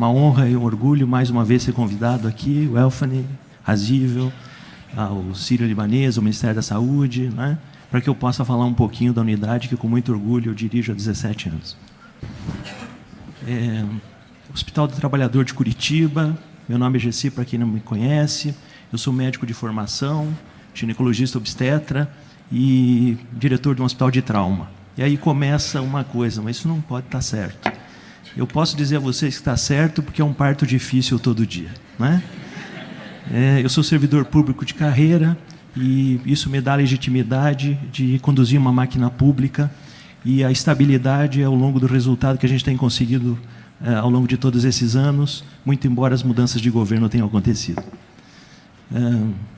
uma honra e um orgulho mais uma vez ser convidado aqui, o Elfani, Razível, o Sírio-Libanês, o Ministério da Saúde, né, para que eu possa falar um pouquinho da unidade que, com muito orgulho, eu dirijo há 17 anos. Hospital do Trabalhador de Curitiba, meu nome é Gessi, para quem não me conhece, eu sou médico de formação, ginecologista obstetra e diretor de um hospital de trauma. E aí começa uma coisa, mas isso não pode estar certo. Eu posso dizer a vocês que está certo porque é um parto difícil todo dia, né? Eu sou servidor público de carreira e isso me dá a legitimidade de conduzir uma máquina pública e a estabilidade ao longo do resultado que a gente tem conseguido ao longo de todos esses anos, muito embora as mudanças de governo tenham acontecido.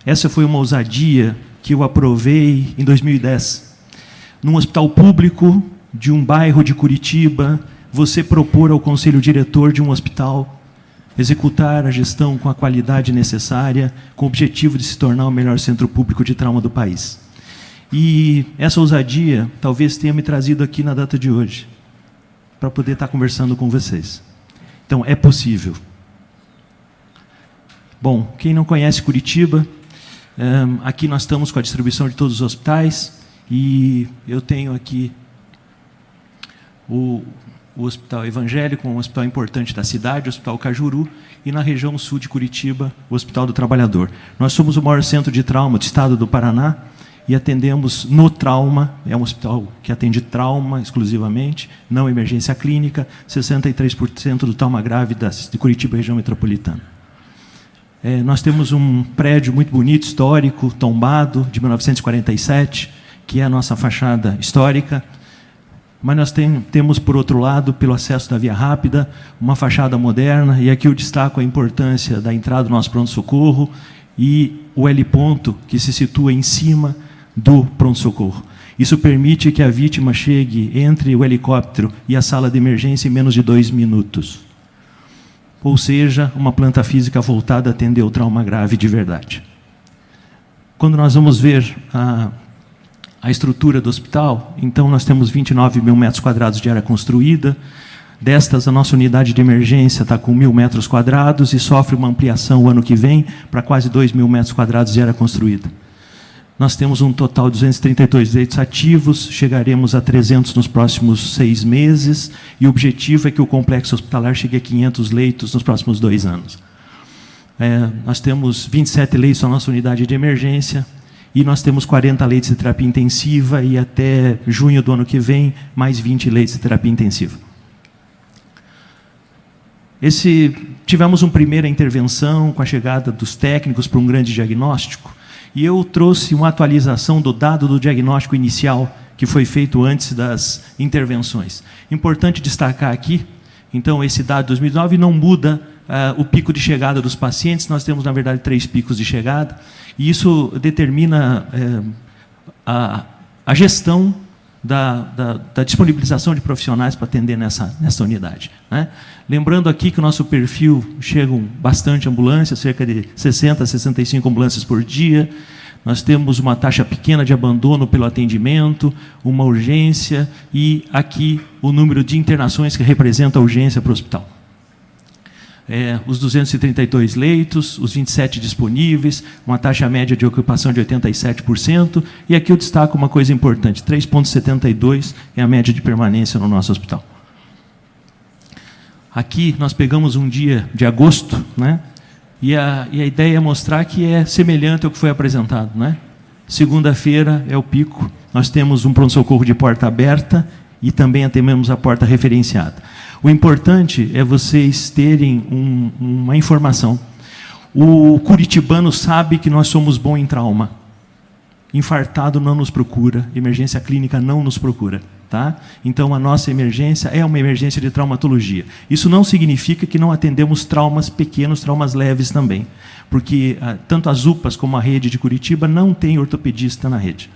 Essa foi uma ousadia que eu aprovei em 2010. Num hospital público de um bairro de Curitiba, você propor ao conselho diretor de um hospital executar a gestão com a qualidade necessária, com o objetivo de se tornar o melhor centro público de trauma do país. E essa ousadia talvez tenha me trazido aqui na data de hoje, para poder estar conversando com vocês. Então, é possível. Bom, quem não conhece Curitiba, aqui nós estamos com a distribuição de todos os hospitais, e eu tenho aqui o Hospital Evangélico, um hospital importante da cidade, o Hospital Cajuru, e na região sul de Curitiba, o Hospital do Trabalhador. Nós somos o maior centro de trauma do estado do Paraná e atendemos no trauma, é um hospital que atende trauma exclusivamente, não emergência clínica, 63% do trauma grave de Curitiba, região metropolitana. Nós temos um prédio muito bonito, histórico, tombado, de 1947, que é a nossa fachada histórica. Mas nós temos, por outro lado, pelo acesso da via rápida, uma fachada moderna, e aqui eu destaco a importância da entrada do nosso pronto-socorro e o L-ponto, que se situa em cima do pronto-socorro. Isso permite que a vítima chegue entre o helicóptero e a sala de emergência em menos de 2 minutos. Ou seja, uma planta física voltada a atender o trauma grave de verdade. Quando nós vamos ver a estrutura do hospital, então nós temos 29 mil metros quadrados de área construída. Destas, a nossa unidade de emergência está com 1.000 metros quadrados e sofre uma ampliação o ano que vem para quase 2 mil metros quadrados de área construída. Nós temos um total de 232 leitos ativos, chegaremos a 300 nos próximos 6 meses, e o objetivo é que o complexo hospitalar chegue a 500 leitos nos próximos 2 anos. Nós temos 27 leitos na nossa unidade de emergência, e nós temos 40 leitos de terapia intensiva e até junho do ano que vem, mais 20 leitos de terapia intensiva. Tivemos uma primeira intervenção com a chegada dos técnicos para um grande diagnóstico, e eu trouxe uma atualização do dado do diagnóstico inicial que foi feito antes das intervenções. Importante destacar aqui, então, esse dado de 2009 não muda o pico de chegada dos pacientes. Nós temos, na verdade, 3 picos de chegada, e isso determina a gestão da disponibilização de profissionais para atender nessa unidade, né? Lembrando aqui que o nosso perfil chegam bastante ambulâncias, cerca de 60 a 65 ambulâncias por dia. Nós temos uma taxa pequena de abandono pelo atendimento, uma urgência, e aqui o número de internações que representa a urgência para o hospital. Os 232 leitos, os 27 disponíveis, uma taxa média de ocupação de 87%, e aqui eu destaco uma coisa importante, 3,72 é a média de permanência no nosso hospital. Aqui nós pegamos um dia de agosto, né? E a ideia é mostrar que é semelhante ao que foi apresentado, né? Segunda-feira é o pico, nós temos um pronto-socorro de porta aberta e também atendemos a porta referenciada. O importante é vocês terem uma informação. O curitibano sabe que nós somos bons em trauma. Infartado não nos procura, emergência clínica não nos procura. Tá? Então, a nossa emergência é uma emergência de traumatologia. Isso não significa que não atendemos traumas pequenos, traumas leves também. Porque tanto as UPAs como a rede de Curitiba não tem ortopedista na rede.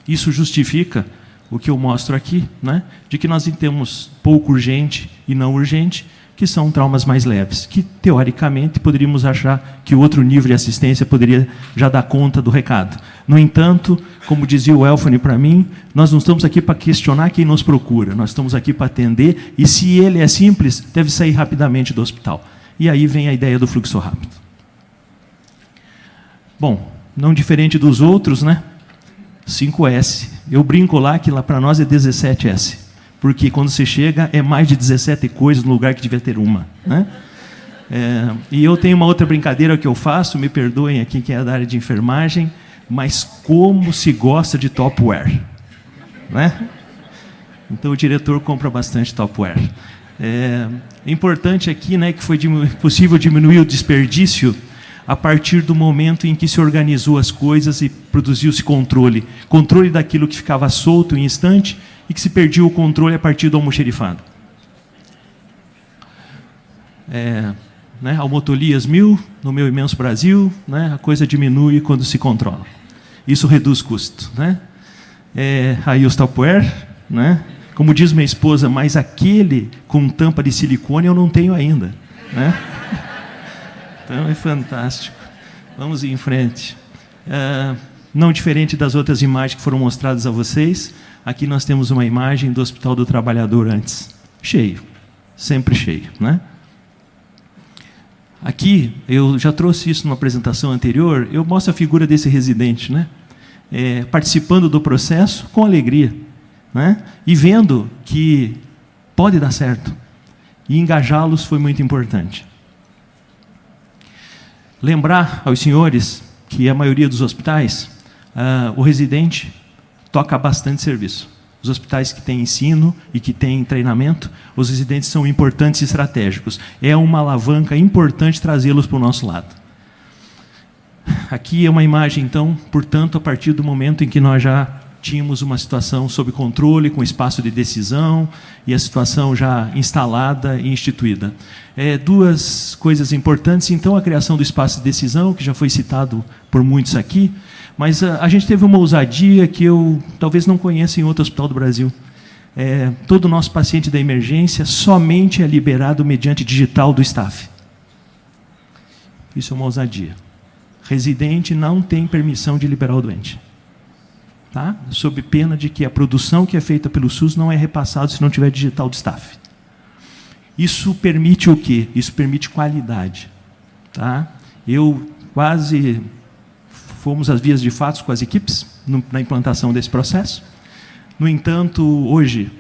Isso justifica o que eu mostro aqui, né, de que nós temos pouco urgente e não urgente, que são traumas mais leves, que, teoricamente, poderíamos achar que o outro nível de assistência poderia já dar conta do recado. No entanto, como dizia o Elfane para mim, nós não estamos aqui para questionar quem nos procura, nós estamos aqui para atender, e se ele é simples, deve sair rapidamente do hospital. E aí vem a ideia do fluxo rápido. Bom, não diferente dos outros, né? 5S. Eu brinco lá que lá para nós é 17S, porque quando você chega é mais de 17 coisas no lugar que devia ter uma, né? E eu tenho uma outra brincadeira que eu faço, me perdoem aqui quem é da área de enfermagem, mas como se gosta de Tupperware, né? Então o diretor compra bastante Tupperware. É importante aqui, né, que foi possível diminuir o desperdício a partir do momento em que se organizou as coisas e produziu-se controle. Controle daquilo que ficava solto em instante e que se perdia o controle a partir do almoxerifado. Né, Almotolias 1000, no meu imenso Brasil, né, a coisa diminui quando se controla. Isso reduz custo. Né? Aí os Tupperware, né? Como diz minha esposa, mas aquele com tampa de silicone eu não tenho ainda. Né? Então é fantástico. Vamos em frente. Não diferente das outras imagens que foram mostradas a vocês, aqui nós temos uma imagem do Hospital do Trabalhador antes. Cheio, sempre cheio. Né? Aqui, eu já trouxe isso numa apresentação anterior, eu mostro a figura desse residente, né? Participando do processo com alegria, né? E vendo que pode dar certo. E engajá-los foi muito importante. Lembrar aos senhores que a maioria dos hospitais, o residente toca bastante serviço. Os hospitais que têm ensino e que têm treinamento, os residentes são importantes e estratégicos. É uma alavanca importante trazê-los para o nosso lado. Aqui é uma imagem, então, portanto, a partir do momento em que nós já tínhamos uma situação sob controle, com espaço de decisão, e a situação já instalada e instituída. Duas coisas importantes, então, a criação do espaço de decisão, que já foi citado por muitos aqui, mas a gente teve uma ousadia que eu talvez não conheça em outro hospital do Brasil. Todo o nosso paciente da emergência somente é liberado mediante digital do staff. Isso é uma ousadia. Residente não tem permissão de liberar o doente. Tá? Sob pena de que a produção que é feita pelo SUS não é repassada se não tiver digital do staff. Isso permite o quê? Isso permite qualidade. Tá? Fomos às vias de fato com as equipes na implantação desse processo. No entanto, hoje,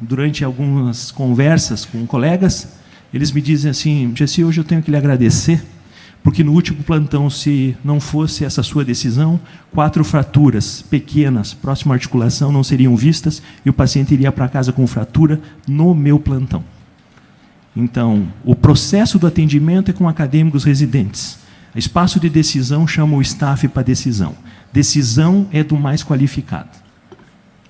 durante algumas conversas com colegas, eles me dizem assim, Gessi, hoje eu tenho que lhe agradecer, porque no último plantão, se não fosse essa sua decisão, 4 fraturas pequenas, próxima à articulação, não seriam vistas e o paciente iria para casa com fratura no meu plantão. Então, o processo do atendimento é com acadêmicos residentes. Espaço de decisão chama o staff para decisão. Decisão é do mais qualificado.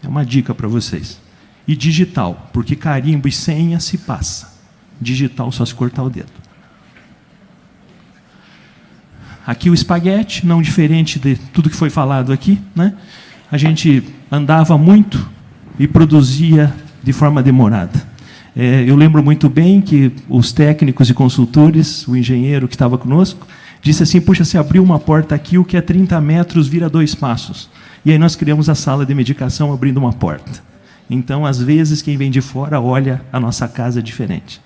É uma dica para vocês. E digital, porque carimbo e senha se passa. Digital só se cortar o dedo. Aqui o espaguete, não diferente de tudo que foi falado aqui, né? A gente andava muito e produzia de forma demorada. Eu lembro muito bem que os técnicos e consultores, o engenheiro que estava conosco, disse assim, puxa, se abriu uma porta aqui, o que é 30 metros vira 2 passos. E aí nós criamos a sala de medicação abrindo uma porta. Então, às vezes, quem vem de fora olha a nossa casa diferente.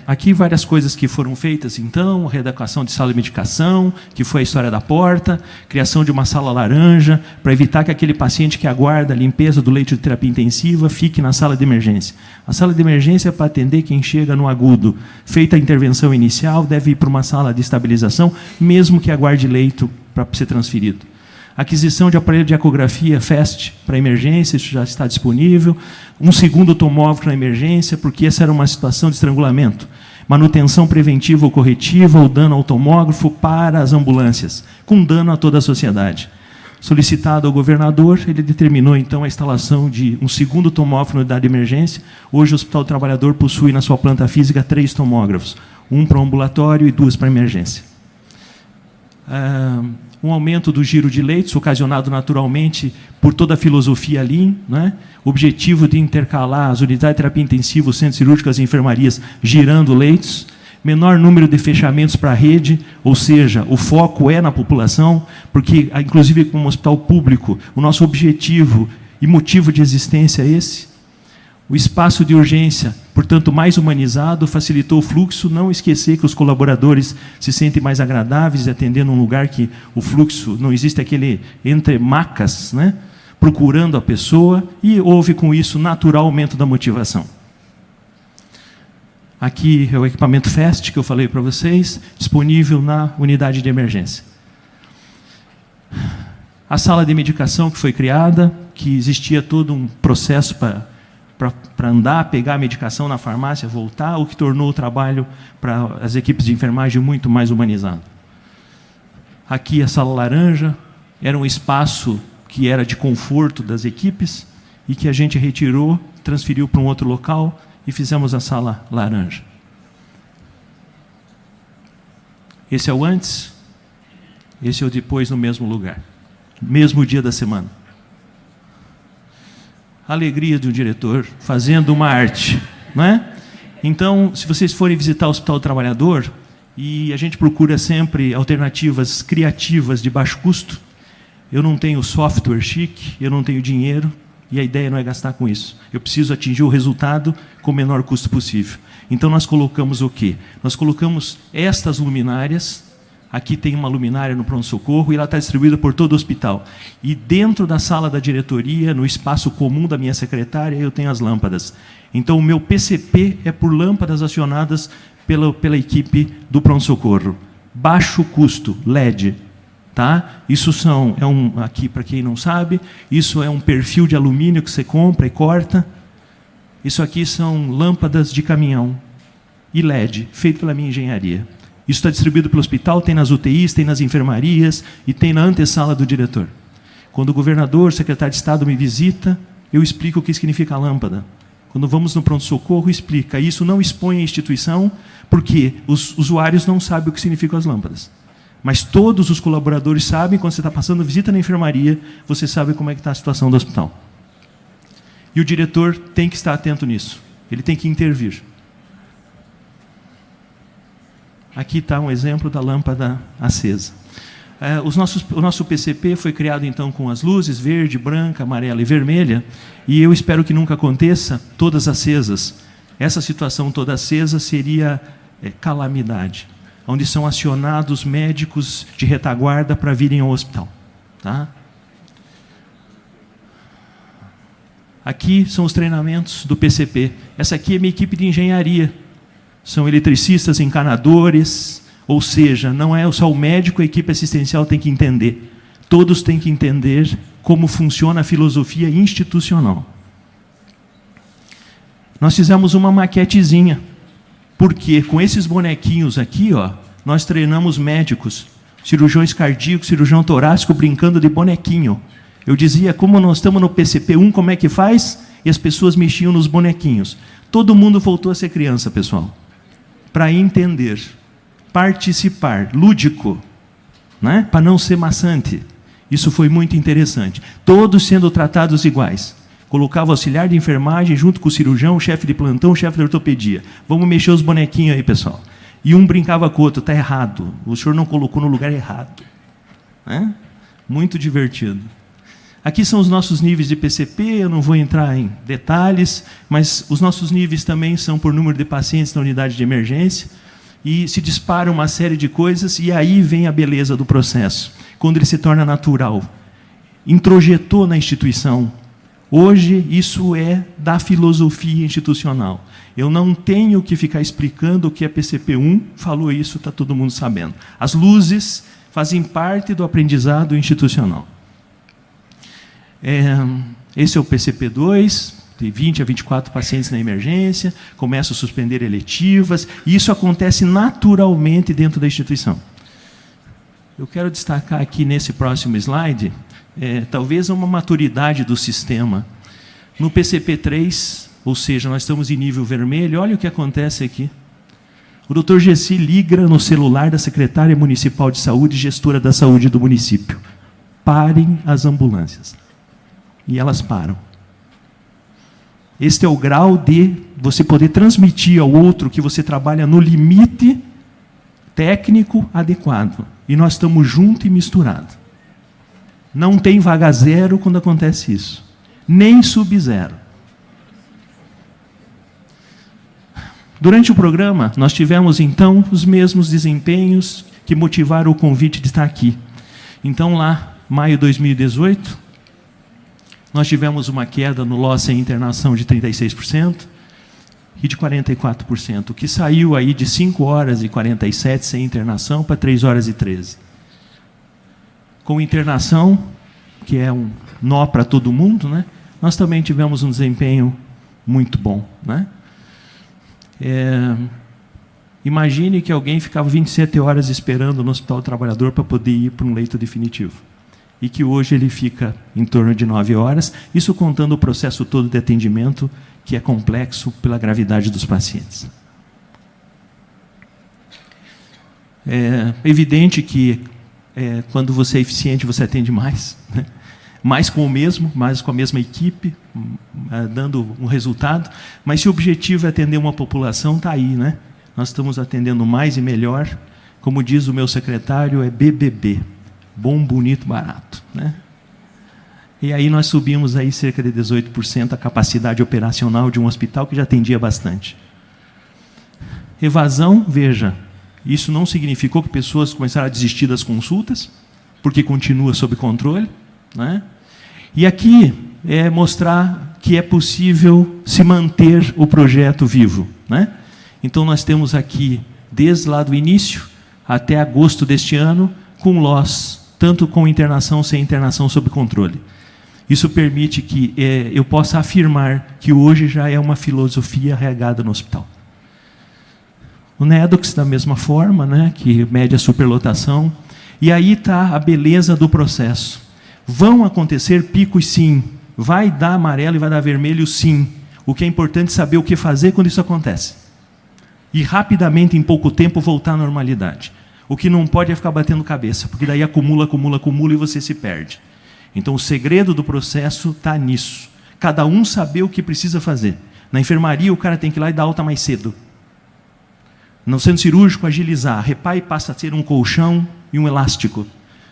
Aqui várias coisas que foram feitas, então, readequação de sala de medicação, que foi a história da porta, criação de uma sala laranja, para evitar que aquele paciente que aguarda a limpeza do leito de terapia intensiva fique na sala de emergência. A sala de emergência é para atender quem chega no agudo. Feita a intervenção inicial, deve ir para uma sala de estabilização, mesmo que aguarde leito para ser transferido. Aquisição de aparelho de ecografia FAST para emergência, isso já está disponível. Um segundo tomógrafo na emergência, porque essa era uma situação de estrangulamento. Manutenção preventiva ou corretiva ou dano ao tomógrafo para as ambulâncias, com dano a toda a sociedade. Solicitado ao governador, ele determinou então a instalação de um segundo tomógrafo na unidade de emergência. Hoje o Hospital do Trabalhador possui na sua planta física 3 tomógrafos, um para o ambulatório e 2 para a emergência. Um aumento do giro de leitos, ocasionado naturalmente por toda a filosofia Lean, né? Objetivo de intercalar as unidades de terapia intensiva, os centros cirúrgicos e as enfermarias, girando leitos. menor número de fechamentos para a rede, ou seja, o foco é na população, porque, inclusive, como hospital público, o nosso objetivo e motivo de existência é esse. O espaço de urgência, portanto, mais humanizado, facilitou o fluxo, não esquecer que os colaboradores se sentem mais agradáveis, atendendo um lugar que o fluxo, não existe aquele entre macas, né, procurando a pessoa, e houve, com isso, natural aumento da motivação. Aqui é o equipamento FAST, que eu falei para vocês, disponível na unidade de emergência. A sala de medicação que foi criada, que existia todo um processo para andar, pegar a medicação na farmácia, voltar, o que tornou o trabalho para as equipes de enfermagem muito mais humanizado. Aqui a sala laranja, era um espaço que era de conforto das equipes e que a gente retirou, transferiu para um outro local, e fizemos a sala laranja. Esse é o antes, esse é o depois no mesmo lugar. Mesmo dia da semana. A alegria de um diretor fazendo uma arte, não é? Então, se vocês forem visitar o Hospital do Trabalhador, e a gente procura sempre alternativas criativas de baixo custo, eu não tenho software chique, eu não tenho dinheiro, e a ideia não é gastar com isso. Eu preciso atingir o resultado com o menor custo possível. Então, nós colocamos o quê? Nós colocamos estas luminárias. Aqui tem uma luminária no pronto-socorro e ela está distribuída por todo o hospital. E dentro da sala da diretoria, no espaço comum da minha secretária, eu tenho as lâmpadas. Então, o meu PCP é por lâmpadas acionadas pela equipe do pronto-socorro. Baixo custo, LED. Tá? Isso aqui para quem não sabe, isso é um perfil de alumínio que você compra e corta. Isso aqui são lâmpadas de caminhão e LED, feito pela minha engenharia. Isso está distribuído pelo hospital, tem nas UTIs, tem nas enfermarias e tem na antessala do diretor. Quando o governador, o secretário de Estado me visita, eu explico o que significa a lâmpada. Quando vamos no pronto-socorro, explica. Isso não expõe a instituição, porque os usuários não sabem o que significam as lâmpadas. Mas todos os colaboradores sabem, quando você está passando visita na enfermaria, você sabe como é que está a situação do hospital. E o diretor tem que estar atento nisso. Ele tem que intervir. Aqui está um exemplo da lâmpada acesa. O nosso PCP foi criado, então, com as luzes verde, branca, amarela e vermelha, e eu espero que nunca aconteça todas acesas. Essa situação toda acesa seria calamidade, onde são acionados médicos de retaguarda para virem ao hospital. Tá? Aqui são os treinamentos do PCP. Essa aqui é minha equipe de engenharia. São eletricistas, encanadores, ou seja, não é só o médico, a equipe assistencial tem que entender. Todos têm que entender como funciona a filosofia institucional. Nós fizemos uma maquetezinha. Porque com esses bonequinhos aqui, ó, nós treinamos médicos, cirurgiões cardíacos, cirurgião torácico, brincando de bonequinho. Eu dizia, como nós estamos no PCP1, como é que faz? E as pessoas mexiam nos bonequinhos. Todo mundo voltou a ser criança, pessoal. Para entender, participar, lúdico, né? Para não ser maçante. Isso foi muito interessante. Todos sendo tratados iguais. Colocava o auxiliar de enfermagem junto com o cirurgião, o chefe de plantão, o chefe de ortopedia. Vamos mexer os bonequinhos aí, pessoal. E um brincava com o outro, está errado. O senhor não colocou no lugar errado. Né? Muito divertido. Aqui são os nossos níveis de PCP, eu não vou entrar em detalhes, mas os nossos níveis também são por número de pacientes na unidade de emergência, e se dispara uma série de coisas, e aí vem a beleza do processo, quando ele se torna natural. Introjetou na instituição. Hoje, isso é da filosofia institucional. Eu não tenho que ficar explicando o que é PCP1, falou isso, está todo mundo sabendo. As luzes fazem parte do aprendizado institucional. Esse é o PCP2, de 20 a 24 pacientes na emergência, começa a suspender eletivas, e isso acontece naturalmente dentro da instituição. Eu quero destacar aqui nesse próximo slide, talvez uma maturidade do sistema. No PCP3, ou seja, nós estamos em nível vermelho, olha o que acontece aqui. O Dr. Gessi liga no celular da secretária municipal de saúde, gestora da saúde do município. Parem as ambulâncias. E elas param. Este é o grau de você poder transmitir ao outro que você trabalha no limite técnico adequado. E nós estamos juntos e misturados. Não tem vaga zero quando acontece isso. Nem sub-zero. Durante o programa, nós tivemos, então, os mesmos desempenhos que motivaram o convite de estar aqui. Então, lá, maio de 2018, nós tivemos uma queda no loss sem internação de 36% e de 44%, que saiu aí de 5 horas e 47 sem internação para 3 horas e 13. Com internação, que é um nó para todo mundo, né? Nós também tivemos um desempenho muito bom, né? Imagine que alguém ficava 27 horas esperando no Hospital do Trabalhador para poder ir para um leito definitivo. E que hoje ele fica em torno de 9 horas, isso contando o processo todo de atendimento, que é complexo pela gravidade dos pacientes. É evidente que quando você é eficiente, você atende mais, né? Mais com o mesmo, mais com a mesma equipe, dando um resultado. Mas se o objetivo é atender uma população, está aí, né? Nós estamos atendendo mais e melhor. Como diz o meu secretário, é BBB. Bom, bonito, barato, né? E aí nós subimos aí cerca de 18% a capacidade operacional de um hospital que já atendia bastante. Evasão, veja, isso não significou que pessoas começaram a desistir das consultas, porque continua sob controle, né? E aqui é mostrar que é possível se manter o projeto vivo, né? Então nós temos aqui, desde lá do início até agosto deste ano, com loss, tanto com internação sem internação sob controle. Isso permite que eu possa afirmar que hoje já é uma filosofia regada no hospital. O NEDOX, da mesma forma, né, que mede a superlotação. E aí está a beleza do processo. Vão acontecer picos, sim. Vai dar amarelo e vai dar vermelho, sim. O que é importante é saber o que fazer quando isso acontece. E rapidamente, em pouco tempo, voltar à normalidade. O que não pode é ficar batendo cabeça, porque daí acumula, acumula, acumula e você se perde. Então, o segredo do processo está nisso. Cada um saber o que precisa fazer. Na enfermaria, o cara tem que ir lá e dar alta mais cedo. No centro cirúrgico, agilizar. A Repai passa a ter um colchão e um elástico.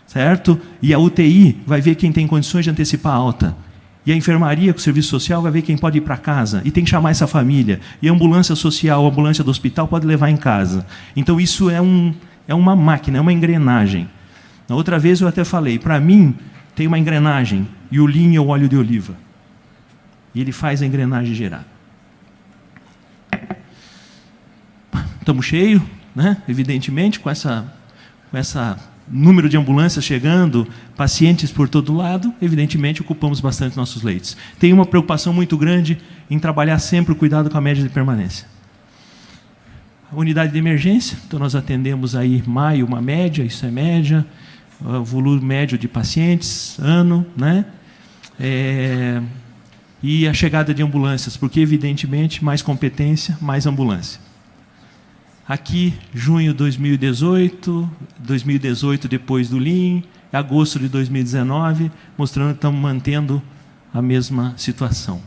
Certo? E a UTI vai ver quem tem condições de antecipar a alta. E a enfermaria, com o serviço social, vai ver quem pode ir para casa. E tem que chamar essa família. E a ambulância social, a ambulância do hospital, pode levar em casa. Então, isso é uma máquina, é uma engrenagem. Na outra vez, eu até falei, para mim, tem uma engrenagem, e o Lean é o óleo de oliva. E ele faz a engrenagem girar. Estamos cheios, né? Evidentemente, com essa número de ambulâncias chegando, pacientes por todo lado, evidentemente ocupamos bastante nossos leitos. Tem uma preocupação muito grande em trabalhar sempre o cuidado com a média de permanência. A unidade de emergência, então nós atendemos aí maio uma média, isso é média, o volume médio de pacientes, ano, né? E a chegada de ambulâncias, porque evidentemente mais competência, mais ambulância. Aqui, junho de 2018 depois do Lean, agosto de 2019, mostrando que estamos mantendo a mesma situação.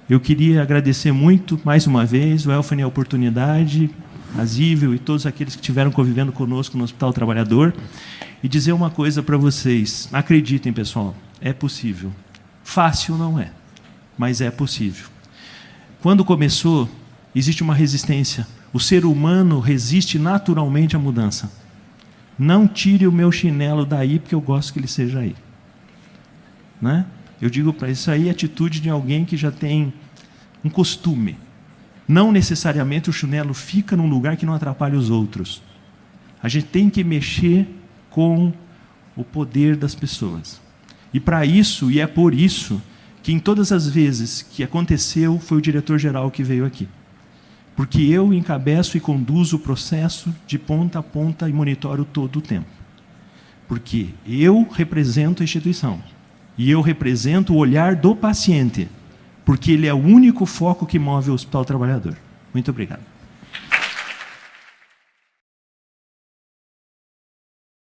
Eu queria agradecer muito, mais uma vez, o Elfani a oportunidade, a Zível e todos aqueles que estiveram convivendo conosco no Hospital Trabalhador, e dizer uma coisa para vocês. Acreditem, pessoal, é possível. Fácil não é, mas é possível. Quando começou, existe uma resistência. O ser humano resiste naturalmente à mudança. Não tire o meu chinelo daí, porque eu gosto que ele seja aí. Né? Eu digo para isso aí, a atitude de alguém que já tem um costume. Não necessariamente o chinelo fica num lugar que não atrapalhe os outros. A gente tem que mexer com o poder das pessoas. E para isso, e é por isso, que em todas as vezes que aconteceu, foi o diretor-geral que veio aqui. Porque eu encabeço e conduzo o processo de ponta a ponta e monitoro todo o tempo. Porque eu represento a instituição. E eu represento o olhar do paciente. Porque ele é o único foco que move o Hospital Trabalhador. Muito obrigado.